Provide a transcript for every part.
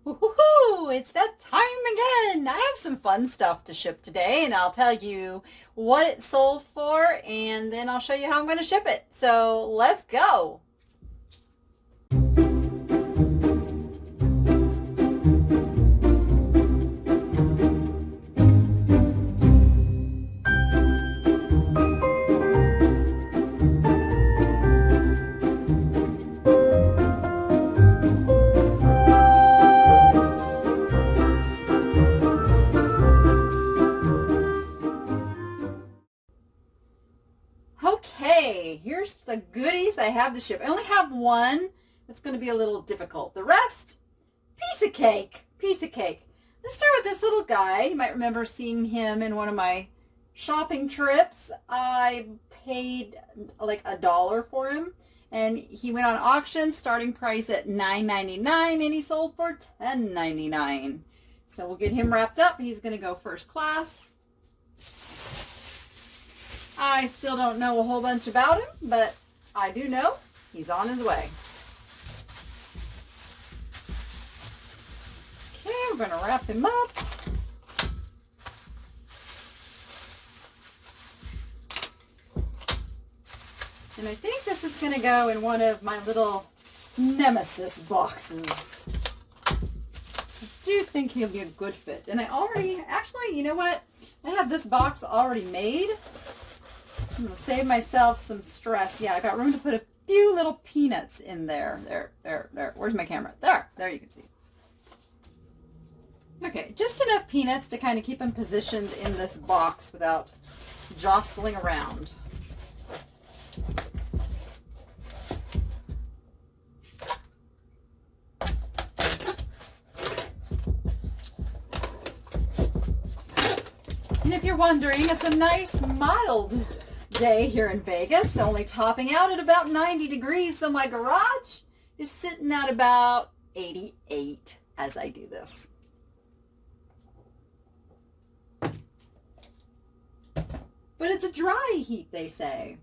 Woohoo! It's that time again! I have some fun stuff to ship today, and I'll tell you what it sold for, and then I'll show you how I'm going to ship it. So let's go! Okay, here's the goodies I have to ship. I only have one that's going to be a little difficult. The rest, piece of cake, piece of cake. Let's start with this little guy. You might remember seeing him in one of my shopping trips. I paid like $1 for him, and he went on auction, starting price at $9.99, and he sold for $10.99. So we'll get him wrapped up. He's going to go first class. I still don't know a whole bunch about him, but I do know he's on his way. Okay, we're going to wrap him up. And I think this is going to go in one of my little nemesis boxes. I do think he'll be a good fit. And I already, actually, you know what? I have this box already made. I'm going to save myself some stress. Yeah, I got room to put a few little peanuts in there. There. Where's my camera? There you can see. Okay, just enough peanuts to kind of keep them positioned in this box without jostling around. And if you're wondering, it's a nice mild day here in Vegas, only topping out at about 90 degrees, so my garage is sitting at about 88 as I do this. But it's a dry heat, they say.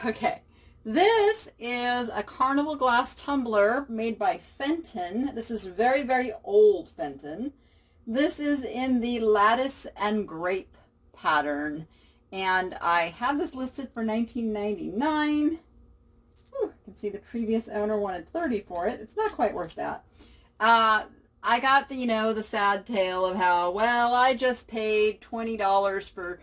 Okay, this is a carnival glass tumbler made by Fenton. This is very, very old Fenton. This is in the lattice and grape pattern. And I have this listed for $19.99. You can see the previous owner wanted $30 for it. It's not quite worth that. I got the, the sad tale of how, well, I just paid $20 for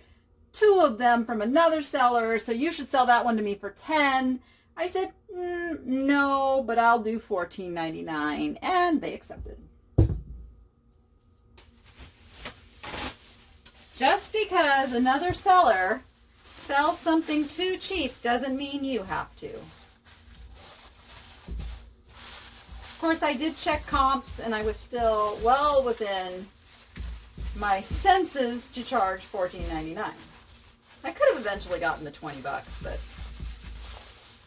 2 of them from another seller, so you should sell that one to me for $10. I said, no, but I'll do $14.99, and they accepted. Just because another seller sells something too cheap doesn't mean you have to. Of course, I did check comps, and I was still well within my senses to charge $14.99. I could have eventually gotten the $20, but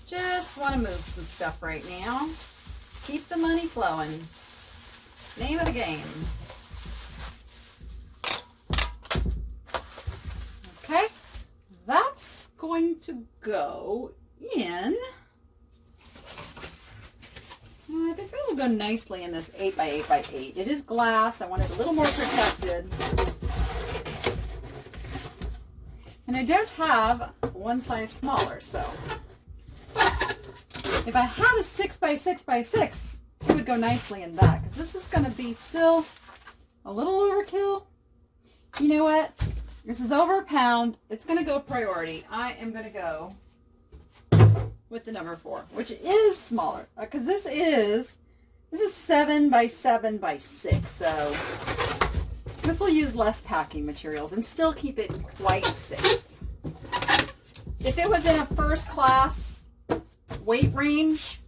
just want to move some stuff right now. Keep the money flowing. Name of the game. Okay, that's going to go in. I think that will go nicely in this 8x8x8. It is glass. I want it a little more protected. And I don't have one size smaller, so if I had a 6x6x6, it would go nicely in that, because this is going to be still a little overkill. You know what? This is over £1. It's going to go priority. I am going to go with the number 4, which is smaller, because this is 7x7x6, so this will use less packing materials and still keep it quite safe. If it was in a first class weight range,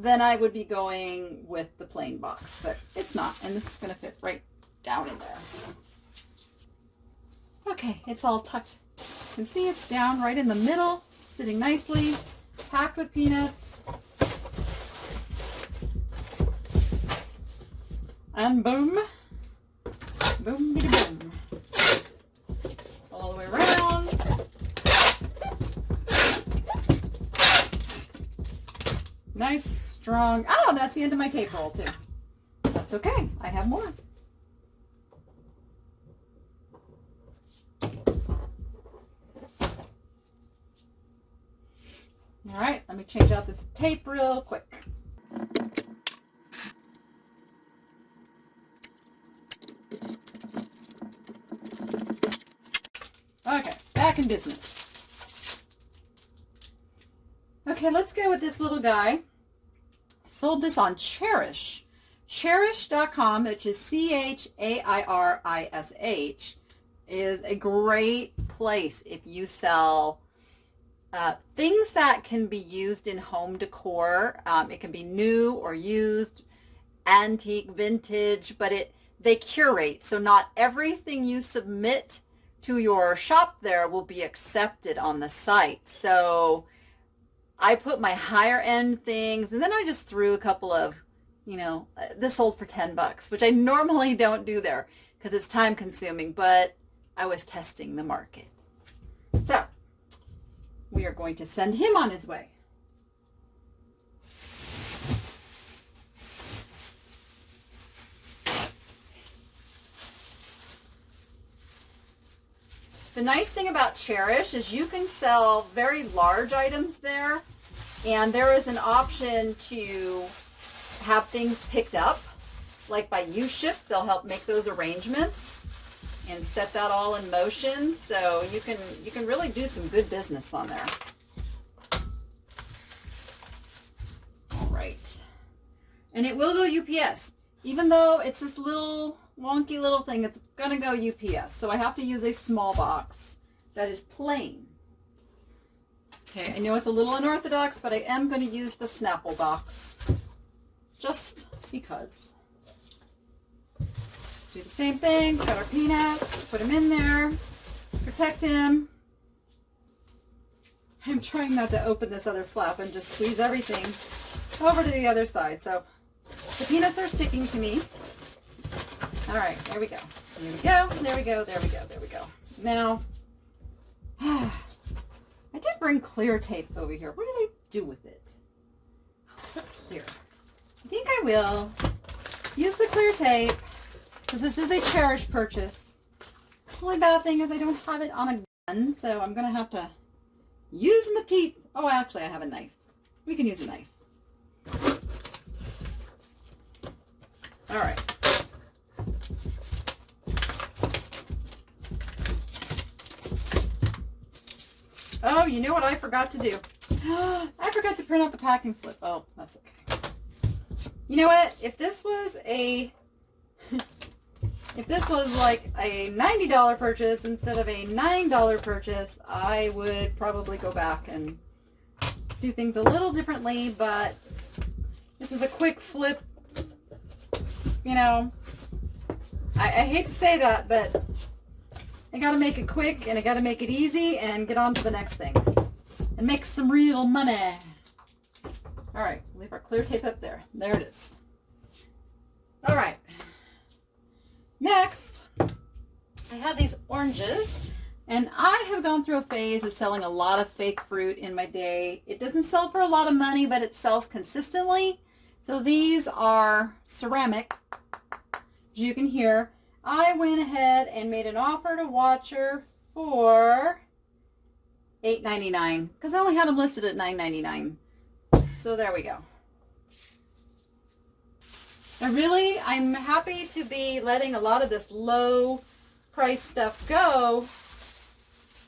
then I would be going with the plain box, but it's not, and this is going to fit right down in there. Okay, it's all tucked. You can see it's down right in the middle, sitting nicely, packed with peanuts. And boom, boom, boom. All the way around. Nice, strong. Oh, that's the end of my tape roll too. that's okay. I have more. All right, let me change out this tape real quick. Okay, back in business. Okay, let's go with this little guy. I sold this on Chairish. Chairish.com, which is Chairish, is a great place if you sell things that can be used in home decor. It can be new or used, antique, vintage, but they curate. So not everything you submit to your shop there will be accepted on the site. So I put my higher end things, and then I just threw a couple of, this sold for $10, which I normally don't do there because it's time consuming, but I was testing the market. So we are going to send him on his way. The nice thing about Chairish is you can sell very large items there, and there is an option to have things picked up, like by U-Ship. They'll help make those arrangements and set that all in motion, so you can really do some good business on there. All right, and it will go UPS, even though it's this little wonky little thing. It's gonna go UPS, so I have to use a small box that is plain. Okay, I know it's a little unorthodox, but I am going to use the Snapple box just because. Do the same thing. Got our peanuts, put them in there, protect him. I'm trying not to open this other flap and just squeeze everything over to the other side. So the peanuts are sticking to me. All right, there we go. There we go. There we go. There we go. There we go. Now, I did bring clear tape over here. What did I do with it? Oh, it's up here. I think I will use the clear tape because this is a Chairish purchase. The only bad thing is I don't have it on a gun, so I'm going to have to use my teeth. Oh, actually, I have a knife. We can use a knife. All right. Oh, you know what I forgot to do? I forgot to print out the packing slip. Oh, that's okay. You know what? If this was like a $90 purchase instead of a $9 purchase, I would probably go back and do things a little differently, but this is a quick flip. I hate to say that, but I gotta make it quick, and I gotta make it easy, and get on to the next thing. And make some real money. Alright, leave our clear tape up there. There it is. Alright. Next, I have these oranges, and I have gone through a phase of selling a lot of fake fruit in my day. It doesn't sell for a lot of money, but it sells consistently. So these are ceramic, as you can hear. I went ahead and made an offer to Watcher for $8.99 because I only had them listed at $9.99. So there we go. And I'm happy to be letting a lot of this low price stuff go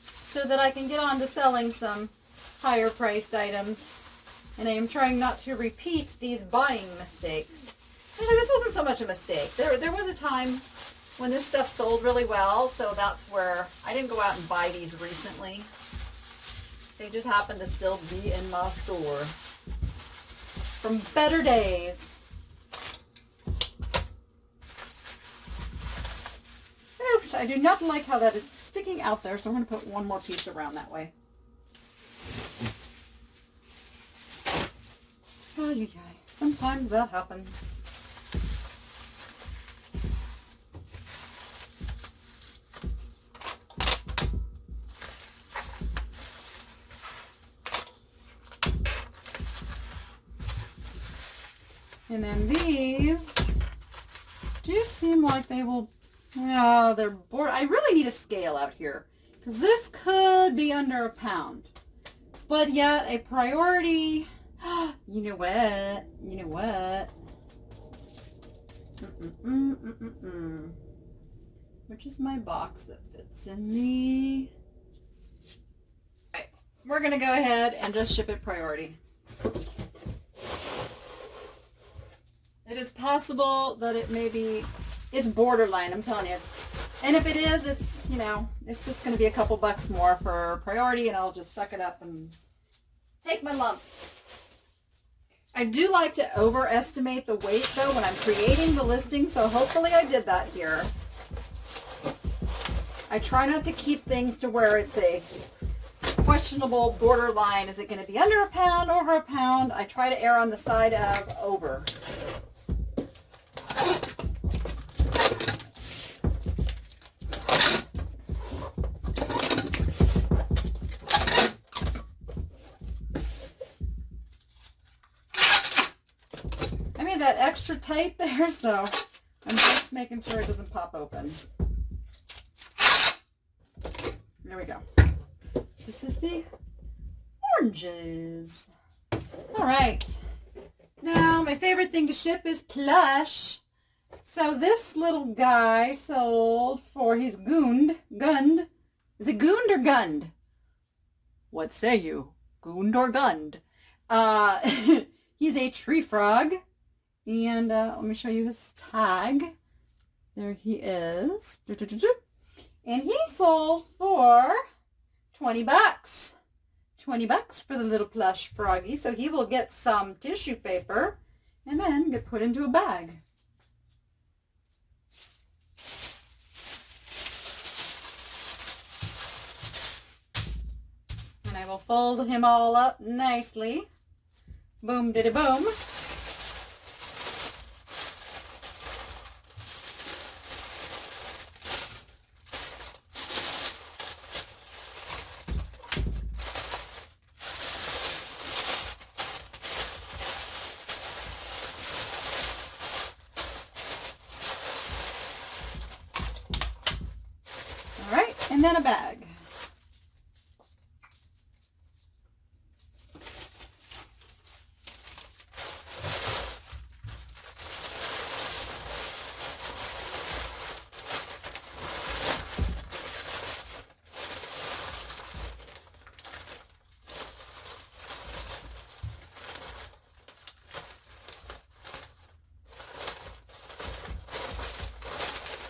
so that I can get on to selling some higher priced items. And I am trying not to repeat these buying mistakes. Actually, this wasn't so much a mistake. There was a time when this stuff sold really well, so that's where I didn't go out and buy these recently. They just happened to still be in my store from better days. Oops, I do not like how that is sticking out there, so I'm going to put one more piece around that way. Sometimes that happens. And then these do seem like they will, yeah, they're bored. I really need a scale out here because this could be under a pound. But yet a priority, you know what, which is my box that fits in the, right, we're going to go ahead and just ship it priority. It is possible that it may be, it's borderline, I'm telling you. And if it is, it's, you know, it's just going to be a couple bucks more for priority, and I'll just suck it up and take my lumps. I do like to overestimate the weight, though, when I'm creating the listing, so hopefully I did that here. I try not to keep things to where it's a questionable borderline. Is it going to be under a pound, over a pound? I try to err on the side of over. I made that extra tight there, so I'm just making sure it doesn't pop open. There we go. This is the oranges. All right. Now, my favorite thing to ship is Plush. So this little guy sold for, he's gunned. Is it gooned or gunned? What say you? Gooned or gunned? He's a tree frog. And let me show you his tag. There he is. And he sold for 20 bucks. 20 bucks for the little plush froggy. So he will get some tissue paper and then get put into a bag. And I will fold him all up nicely. Boom diddy boom. And then a bag.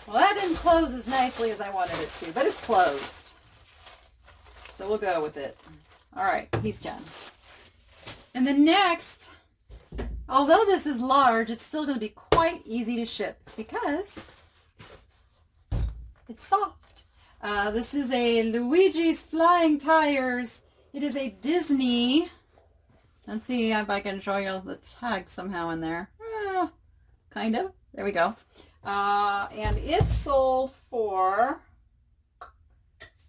Well, that didn't close as nicely as I wanted it to, but it's closed. So we'll go with it. All right, he's done. And then next, although this is large, it's still going to be quite easy to ship because it's soft. This is a Luigi's Flying Tires. It is a Disney. Let's see if I can show you the tag somehow in there. Kind of. There we go. And it sold for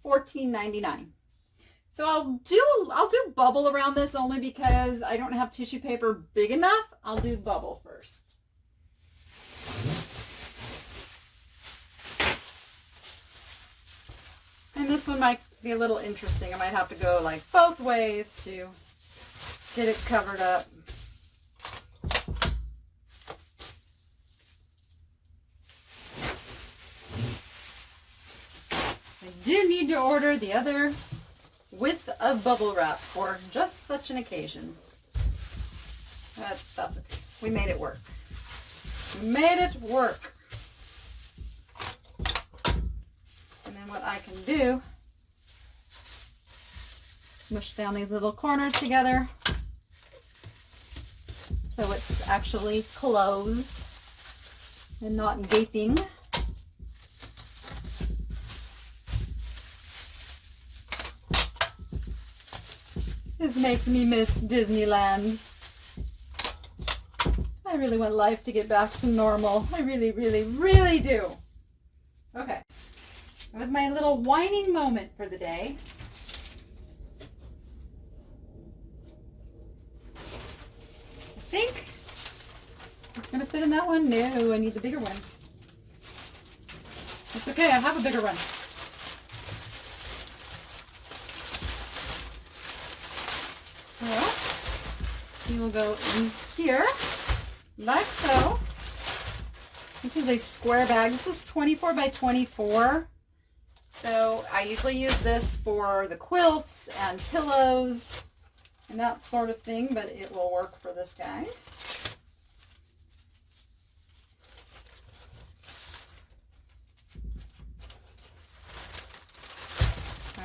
$14.99. So I'll do bubble around this only because I don't have tissue paper big enough. I'll do bubble first. And this one might be a little interesting. I might have to go like both ways to get it covered up. I do need to order the other width of bubble wrap for just such an occasion. That's okay. We made it work. We made it work. And then what I can do, smush down these little corners together so it's actually closed and not gaping. This makes me miss Disneyland. I really want life to get back to normal. I really, really, really do. Okay. That was my little whining moment for the day. I think it's going to fit in that one. No, I need the bigger one. It's okay, I have a bigger one. So, you will go in here, like so. This is a square bag. This is 24 by 24. So I usually use this for the quilts and pillows and that sort of thing, but it will work for this guy.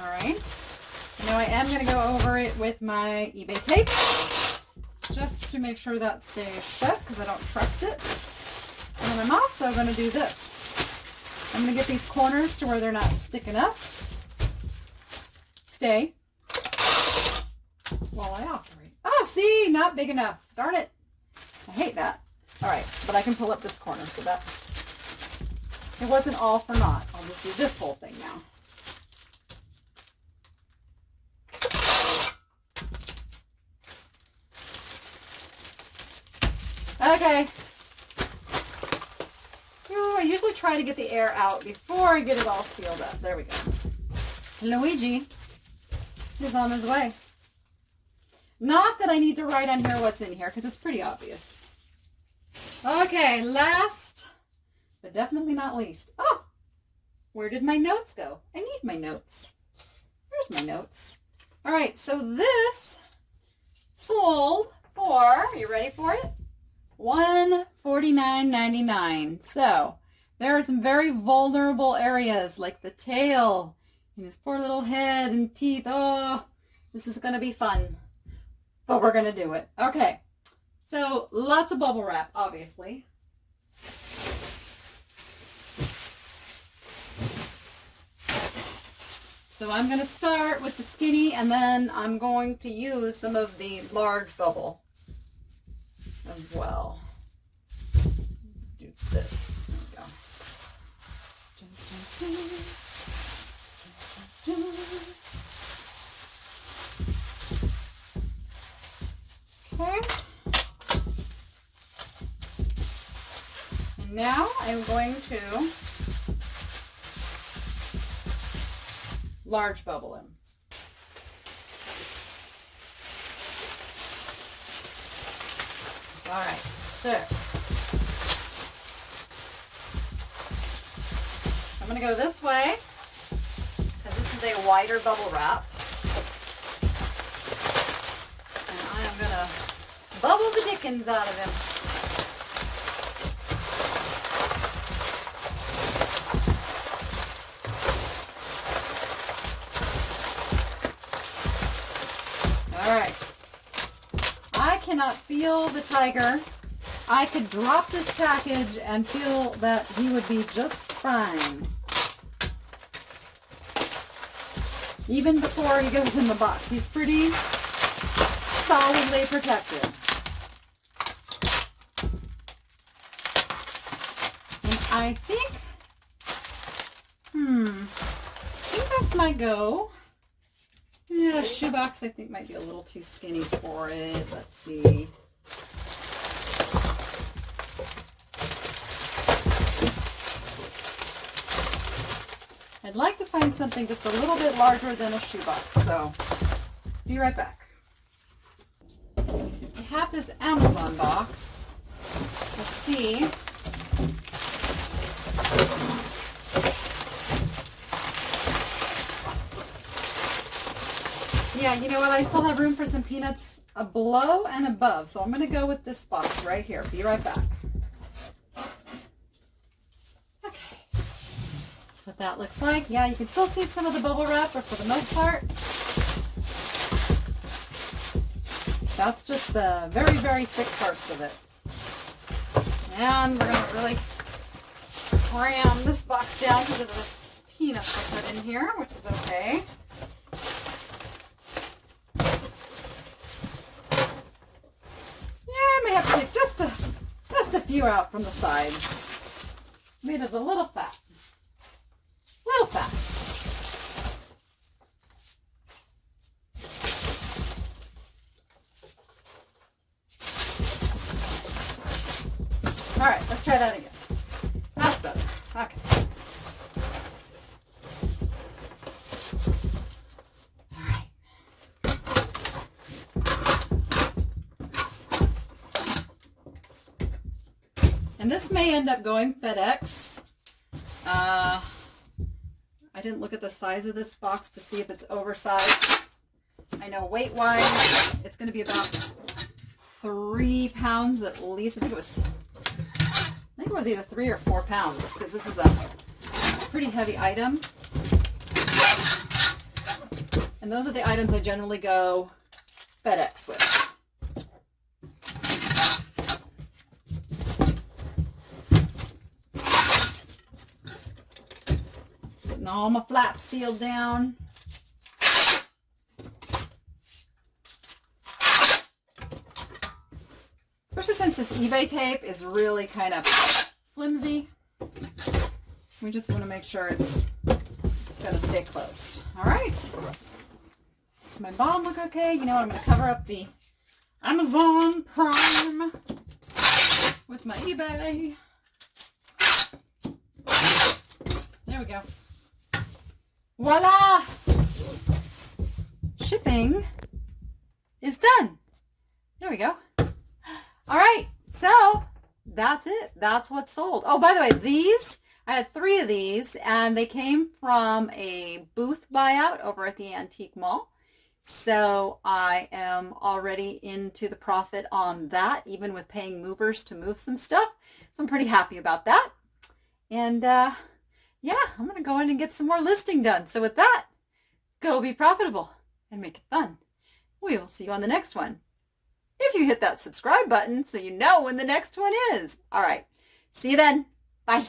All right. Now I am going to go over it with my eBay tape just to make sure that stays shut because I don't trust it. And then I'm also going to do this. I'm going to get these corners to where they're not sticking up. Stay while I operate. Oh, see, not big enough. Darn it. I hate that. All right, but I can pull up this corner so that it wasn't all for naught. I'll just do this whole thing now. Okay. Ooh, I usually try to get the air out before I get it all sealed up. There we go. Luigi is on his way. Not that I need to write on here what's in here because it's pretty obvious. Okay, last but definitely not least. Oh, where did my notes go? I need my notes. Where's my notes? All right, so this sold for, are you ready for it? $149.99. So there are some very vulnerable areas like the tail and his poor little head and teeth. Oh, this is going to be fun, but we're going to do it. Okay, so lots of bubble wrap, obviously. So I'm going to start with the skinny and then I'm going to use some of the large bubble as well. Do this. There we go. Okay. And now I'm going to large bubble him. All right, so I'm going to go this way because this is a wider bubble wrap. And I am going to bubble the dickens out of him. All right. I cannot feel the tiger. I could drop this package and feel that he would be just fine. Even before he goes in the box. He's pretty solidly protected. And I think this might go. Yeah, shoebox I think might be a little too skinny for it. Let's see. I'd like to find something just a little bit larger than a shoebox, so be right back. I have this Amazon box. Let's see. Yeah, you know what? I still have room for some peanuts below and above, so I'm going to go with this box right here. Be right back. Okay. That's what that looks like. Yeah, you can still see some of the bubble wrap, but for the most part, that's just the very, very thick parts of it. And we're going to really cram this box down because of the peanuts I put in here, which is okay. Have to take just a few out from the sides. Made it a little fat. Little fat. All right, let's try that again. That's better. Okay. And this may end up going FedEx. I didn't look at the size of this box to see if it's oversized. I know weight-wise, it's going to be about 3 pounds at least. I think it was either 3 or 4 pounds because this is a pretty heavy item. And those are the items I generally go FedEx with. Getting all my flaps sealed down. Especially since this eBay tape is really kind of flimsy. We just want to make sure it's going to stay closed. All right. Does my bottom look okay? You know what? I'm going to cover up the Amazon Prime with my eBay. There we go. Voila! Shipping is done. There we go. All right, so that's it. That's what's sold. Oh, by the way, these, I had 3 of these, and they came from a booth buyout over at the Antique Mall. So I am already into the profit on that, even with paying movers to move some stuff. So I'm pretty happy about that. And yeah, I'm going to go in and get some more listing done. So with that, go be profitable and make it fun. We will see you on the next one. If you hit that subscribe button so you know when the next one is. All right. See you then. Bye.